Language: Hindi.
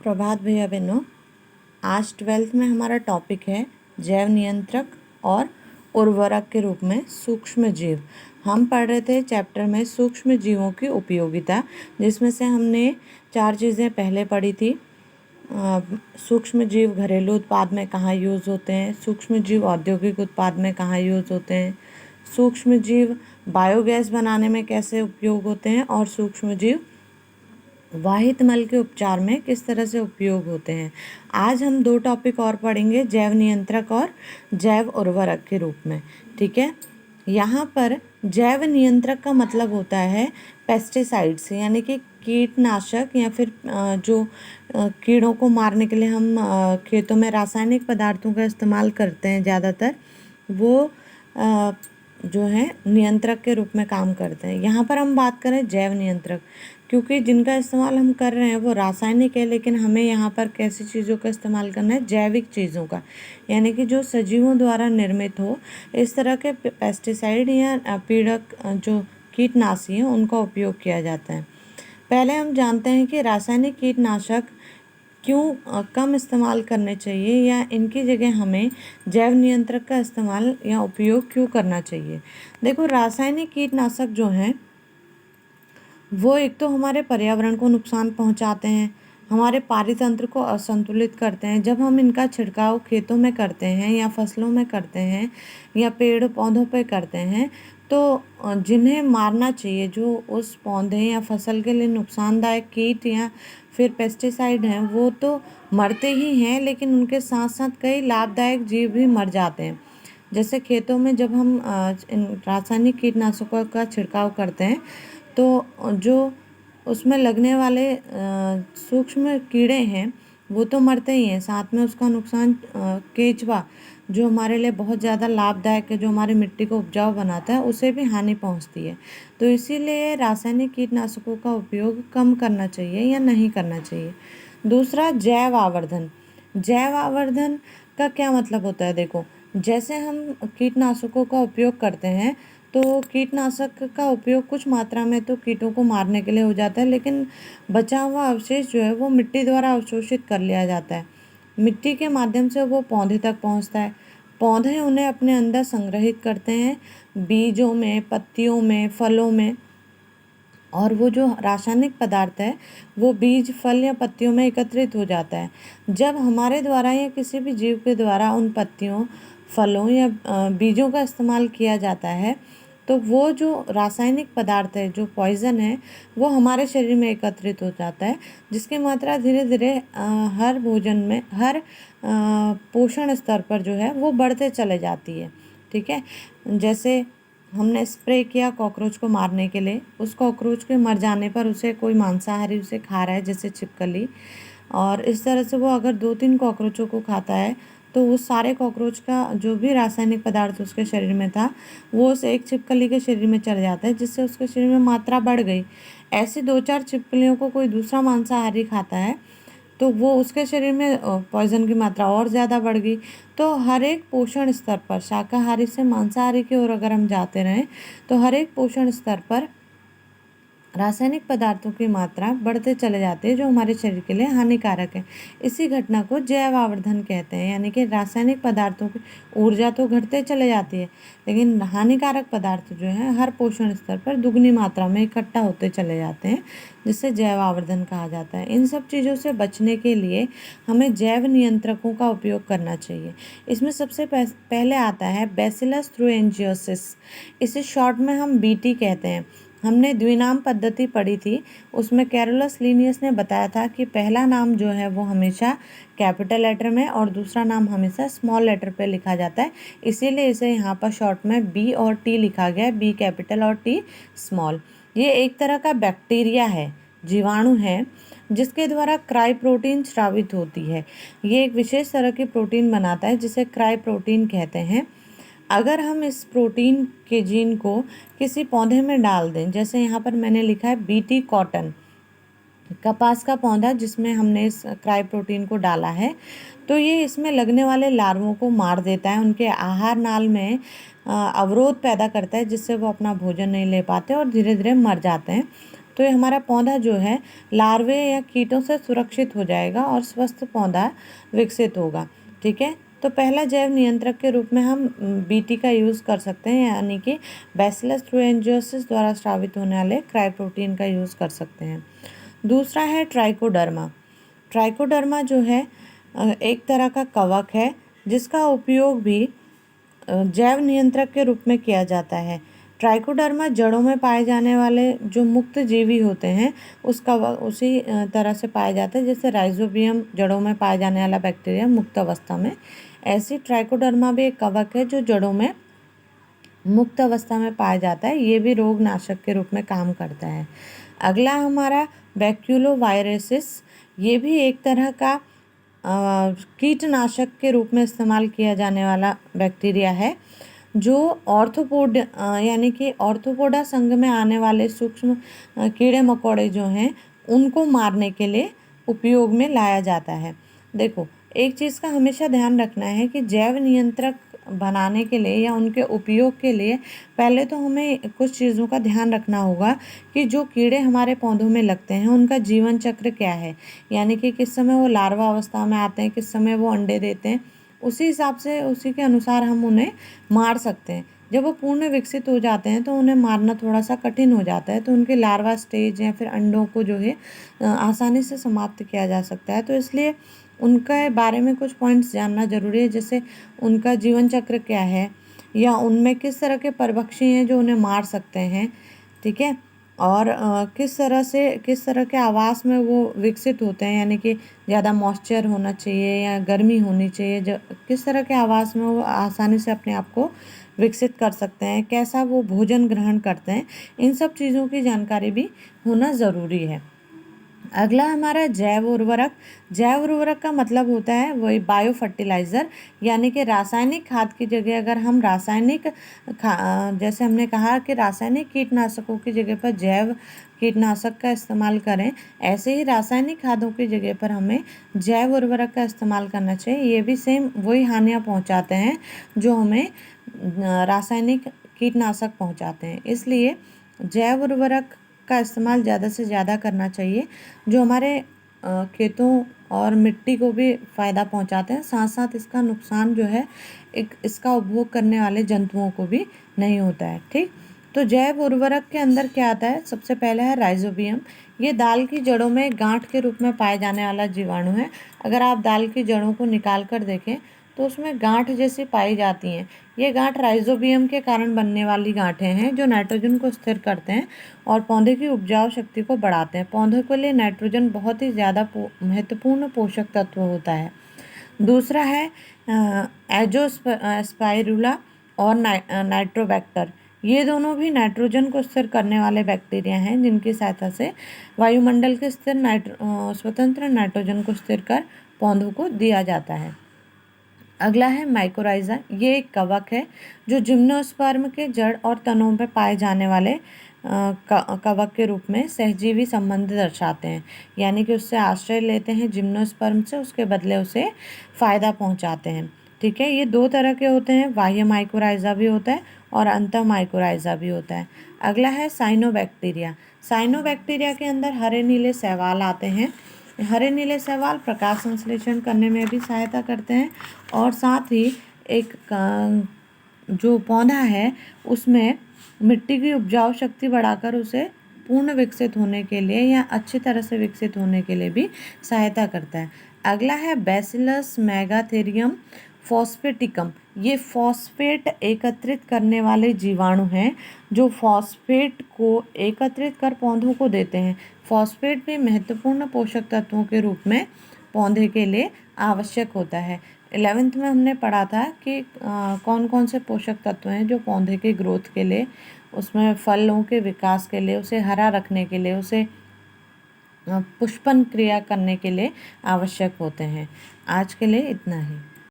प्रभात भैया बहनों, आज 12th में हमारा टॉपिक है जैव नियंत्रक और उर्वरक के रूप में सूक्ष्म जीव। हम पढ़ रहे थे चैप्टर में सूक्ष्म जीवों की उपयोगिता, जिसमें से हमने 4 चीज़ें पहले पढ़ी थी। सूक्ष्म जीव घरेलू उत्पाद में कहाँ यूज़ होते हैं, सूक्ष्म जीव औद्योगिक उत्पाद में कहाँ यूज़ होते हैं, सूक्ष्म जीव बायोगैस बनाने में कैसे उपयोग होते हैं और सूक्ष्म जीव वाहित मल के उपचार में किस तरह से उपयोग होते हैं। आज हम 2 टॉपिक और पढ़ेंगे, जैव नियंत्रक और जैव उर्वरक के रूप में। ठीक है, यहाँ पर जैव नियंत्रक का मतलब होता है पेस्टिसाइड्स, यानी कि कीटनाशक या फिर जो कीड़ों को मारने के लिए हम खेतों में रासायनिक पदार्थों का इस्तेमाल करते हैं ज़्यादातर, वो जो है नियंत्रक के रूप में काम करते हैं। यहाँ पर हम बात करें जैव नियंत्रक, क्योंकि जिनका इस्तेमाल हम कर रहे हैं वो रासायनिक है, लेकिन हमें यहाँ पर कैसी चीज़ों का इस्तेमाल करना है, जैविक चीज़ों का, यानी कि जो सजीवों द्वारा निर्मित हो। इस तरह के पेस्टिसाइड या पीड़क जो कीटनाशी हैं उनका उपयोग किया जाता है। पहले हम जानते हैं कि रासायनिक कीटनाशक क्यों कम इस्तेमाल करने चाहिए या इनकी जगह हमें जैव नियंत्रक का इस्तेमाल या उपयोग क्यों करना चाहिए। देखो, रासायनिक कीटनाशक जो हैं वो एक तो हमारे पर्यावरण को नुकसान पहुंचाते हैं, हमारे पारितंत्र को असंतुलित करते हैं। जब हम इनका छिड़काव खेतों में करते हैं या फसलों में करते हैं या पेड़ पौधों पर करते हैं, तो जिन्हें मारना चाहिए, जो उस पौधे या फसल के लिए नुकसानदायक कीट या फिर पेस्टिसाइड हैं, वो तो मरते ही हैं, लेकिन उनके साथ साथ कई लाभदायक जीव भी मर जाते हैं। जैसे खेतों में जब हम इन रासायनिक कीटनाशकों का छिड़काव करते हैं, तो जो उसमें लगने वाले सूक्ष्म कीड़े हैं वो तो मरते ही हैं, साथ में उसका नुकसान केंचुआ, जो हमारे लिए बहुत ज़्यादा लाभदायक है, जो हमारी मिट्टी को उपजाऊ बनाता है, उसे भी हानि पहुंचती है। तो इसीलिए रासायनिक कीटनाशकों का उपयोग कम करना चाहिए या नहीं करना चाहिए। दूसरा, जैव आवर्धन। जैव आवर्धन का क्या मतलब होता है? देखो, जैसे हम कीटनाशकों का उपयोग करते हैं, तो कीटनाशक का उपयोग कुछ मात्रा में तो कीटों को मारने के लिए हो जाता है, लेकिन बचा हुआ अवशेष जो है वो मिट्टी द्वारा अवशोषित कर लिया जाता है। मिट्टी के माध्यम से वो पौधे तक पहुंचता है। पौधे उन्हें अपने अंदर संग्रहित करते हैं, बीजों में, पत्तियों में, फलों में, और वो जो रासायनिक पदार्थ है वो बीज, फल या पत्तियों में एकत्रित हो जाता है। जब हमारे द्वारा या किसी भी जीव के द्वारा उन पत्तियों, फलों या बीजों का इस्तेमाल किया जाता है, तो वो जो रासायनिक पदार्थ है, जो पॉइज़न है, वो हमारे शरीर में एकत्रित हो जाता है, जिसकी मात्रा धीरे धीरे हर भोजन में, हर पोषण स्तर पर जो है वो बढ़ते चले जाती है। ठीक है, जैसे हमने स्प्रे किया कॉकरोच को मारने के लिए, उस कॉकरोच के मर जाने पर उसे कोई मांसाहारी उसे खा रहा है, जैसे छिपकली, और इस तरह से वो अगर 2-3 कॉकरोचों को खाता है, तो वो सारे कॉकरोच का जो भी रासायनिक पदार्थ उसके शरीर में था वो उस एक छिपकली के शरीर में चल जाता है, जिससे उसके शरीर में मात्रा बढ़ गई। ऐसी 2-4 छिपकलियों को कोई दूसरा मांसाहारी खाता है, तो वो उसके शरीर में पॉइज़न की मात्रा और ज़्यादा बढ़ गई। तो हर एक पोषण स्तर पर, शाकाहारी से मांसाहारी की ओर अगर हम जाते रहें, तो हर एक पोषण स्तर पर रासायनिक पदार्थों की मात्रा बढ़ते चले जाते हैं, जो हमारे शरीर के लिए हानिकारक है। इसी घटना को जैव आवर्धन कहते हैं, यानी कि रासायनिक पदार्थों की ऊर्जा तो घटते चले जाती है, लेकिन हानिकारक पदार्थ जो है हर पोषण स्तर पर दुगनी मात्रा में इकट्ठा होते चले जाते हैं, जिससे जैव आवर्धन कहा जाता है। इन सब चीज़ों से बचने के लिए हमें जैव नियंत्रकों का उपयोग करना चाहिए। इसमें सबसे पहले आता है बैसिलस थ्रूएंजियोसिस। इसे शॉर्ट में हम BT कहते हैं। हमने द्विनाम पद्धति पढ़ी थी, उसमें कैरोलस लीनियस ने बताया था कि पहला नाम जो है वो हमेशा कैपिटल लेटर में और दूसरा नाम हमेशा स्मॉल लेटर पे लिखा जाता है, इसीलिए इसे यहाँ पर शॉर्ट में B और T लिखा गया है, B कैपिटल और T स्मॉल। ये एक तरह का बैक्टीरिया है, जीवाणु है, जिसके द्वारा क्राई प्रोटीन स्रावित होती है। ये एक विशेष तरह की प्रोटीन बनाता है जिसे क्राई प्रोटीन कहते हैं। अगर हम इस प्रोटीन के जीन को किसी पौधे में डाल दें, जैसे यहाँ पर मैंने लिखा है BT कॉटन, कपास का पौधा जिसमें हमने इस क्राई प्रोटीन को डाला है, तो ये इसमें लगने वाले लार्वों को मार देता है, उनके आहार नाल में अवरोध पैदा करता है, जिससे वो अपना भोजन नहीं ले पाते और धीरे धीरे मर जाते हैं। तो ये हमारा पौधा जो है लार्वे या कीटों से सुरक्षित हो जाएगा और स्वस्थ पौधा विकसित होगा। ठीक है, तो पहला जैव नियंत्रक के रूप में हम बीटी का यूज़ कर सकते हैं, यानी कि बैसिलस थ्रूएंजियोसिस द्वारा स्रावित होने वाले क्राइप्रोटीन का यूज़ कर सकते हैं। दूसरा है ट्राइकोडर्मा। ट्राइकोडर्मा जो है एक तरह का कवक है जिसका उपयोग भी जैव नियंत्रक के रूप में किया जाता है। ट्राइकोडर्मा जड़ों में पाए जाने वाले जो मुक्त जीवी होते हैं उसका उसी तरह से पाया जाता है जैसे राइजोबियम जड़ों में पाए जाने वाला बैक्टीरिया मुक्त अवस्था में, ऐसी ट्राइकोडर्मा भी एक कवक है जो जड़ों में मुक्त अवस्था में पाया जाता है। ये भी रोग नाशक के रूप में काम करता है। अगला हमारा बैक्यूलोवायरेसिस, ये भी एक तरह का कीटनाशक के रूप में इस्तेमाल किया जाने वाला बैक्टीरिया है जो ऑर्थोपोड यानी कि ऑर्थोपोडा संघ में आने वाले सूक्ष्म कीड़े मकोड़े जो हैं उनको मारने के लिए उपयोग में लाया जाता है। देखो, एक चीज़ का हमेशा ध्यान रखना है कि जैव नियंत्रक बनाने के लिए या उनके उपयोग के लिए पहले तो हमें कुछ चीज़ों का ध्यान रखना होगा कि जो कीड़े हमारे पौधों में लगते हैं उनका जीवन चक्र क्या है, यानी कि किस समय वो लार्वा अवस्था में आते हैं, किस समय वो अंडे देते हैं, उसी हिसाब से उसी के अनुसार हम उन्हें मार सकते हैं। जब वो पूर्ण विकसित हो जाते हैं तो उन्हें मारना थोड़ा सा कठिन हो जाता है, तो उनके लार्वा स्टेज या फिर अंडों को जो है आसानी से समाप्त किया जा सकता है। तो इसलिए उनके बारे में कुछ पॉइंट्स जानना ज़रूरी है, जैसे उनका जीवन चक्र क्या है या उनमें किस तरह के परभक्षी हैं जो उन्हें मार सकते हैं। ठीक है, और किस तरह के आवास में वो विकसित होते हैं, यानी कि ज़्यादा मॉइस्चर होना चाहिए या गर्मी होनी चाहिए, जो किस तरह के आवास में वो आसानी से अपने आप को विकसित कर सकते हैं, कैसा वो भोजन ग्रहण करते हैं, इन सब चीज़ों की जानकारी भी होना ज़रूरी है। अगला हमारा जैव उर्वरक। जैव उर्वरक का मतलब होता है वही बायो फर्टिलाइज़र, यानी कि रासायनिक खाद की जगह अगर हम जैसे हमने कहा कि रासायनिक कीटनाशकों की जगह पर जैव कीटनाशक का इस्तेमाल करें, ऐसे ही रासायनिक खादों की जगह पर हमें जैव उर्वरक का इस्तेमाल करना चाहिए। ये भी सेम वही हानियाँ पहुँचाते हैं जो हमें रासायनिक कीटनाशक पहुँचाते हैं, इसलिए जैव उर्वरक का इस्तेमाल ज़्यादा से ज़्यादा करना चाहिए जो हमारे खेतों और मिट्टी को भी फ़ायदा पहुंचाते हैं, साथ साथ इसका नुकसान जो है इसका उपभोग करने वाले जंतुओं को भी नहीं होता है। ठीक, तो जैव उर्वरक के अंदर क्या आता है, सबसे पहला है राइजोबियम। ये दाल की जड़ों में गांठ के रूप में पाए जाने वाला जीवाणु है। अगर आप दाल की जड़ों को निकाल कर देखें तो उसमें गांठ जैसी पाई जाती हैं। ये गांठ राइजोबियम के कारण बनने वाली गांठें हैं जो नाइट्रोजन को स्थिर करते हैं और पौधे की उपजाऊ शक्ति को बढ़ाते हैं। पौधों के लिए नाइट्रोजन बहुत ही ज़्यादा महत्वपूर्ण पोषक तत्व होता है। दूसरा है एजोस्पाइरुला और नाइट्रोबैक्टर। ये दोनों भी नाइट्रोजन को स्थिर करने वाले बैक्टीरिया हैं जिनकी सहायता से वायुमंडल के स्वतंत्र नाइट्रोजन को स्थिर कर पौधों को दिया जाता है। अगला है माइकोराइज़ा। ये एक कवक है जो जिम्नोस्पर्म के जड़ और तनों पर पाए जाने वाले कवक के रूप में सहजीवी संबंध दर्शाते हैं, यानी कि उससे आश्रय लेते हैं जिम्नोस्पर्म से, उसके बदले उसे फ़ायदा पहुंचाते हैं। ठीक है, ये दो तरह के होते हैं, बाह्य माइकोराइज़ा भी होता है और अंतः माइकोराइज़ा भी होता है। अगला है साइनोबैक्टीरिया। साइनोबैक्टीरिया के अंदर हरे नीले शैवाल आते हैं। हरे नीले शैवाल प्रकाश संश्लेषण करने में भी सहायता करते हैं और साथ ही एक जो पौधा है उसमें मिट्टी की उपजाऊ शक्ति बढ़ाकर उसे पूर्ण विकसित होने के लिए या अच्छी तरह से विकसित होने के लिए भी सहायता करता है। अगला है बैसिलस मेगाथेरियम फॉस्फेटिकम। ये फॉस्फेट एकत्रित करने वाले जीवाणु हैं जो फॉस्फेट को एकत्रित कर पौधों को देते हैं। फॉस्फेट भी महत्वपूर्ण पोषक तत्वों के रूप में पौधे के लिए आवश्यक होता है। 11th में हमने पढ़ा था कि कौन कौन से पोषक तत्व हैं जो पौधे के ग्रोथ के लिए, उसमें फलों के विकास के लिए, उसे हरा रखने के लिए, उसे पुष्पन क्रिया करने के लिए आवश्यक होते हैं। आज के लिए इतना ही।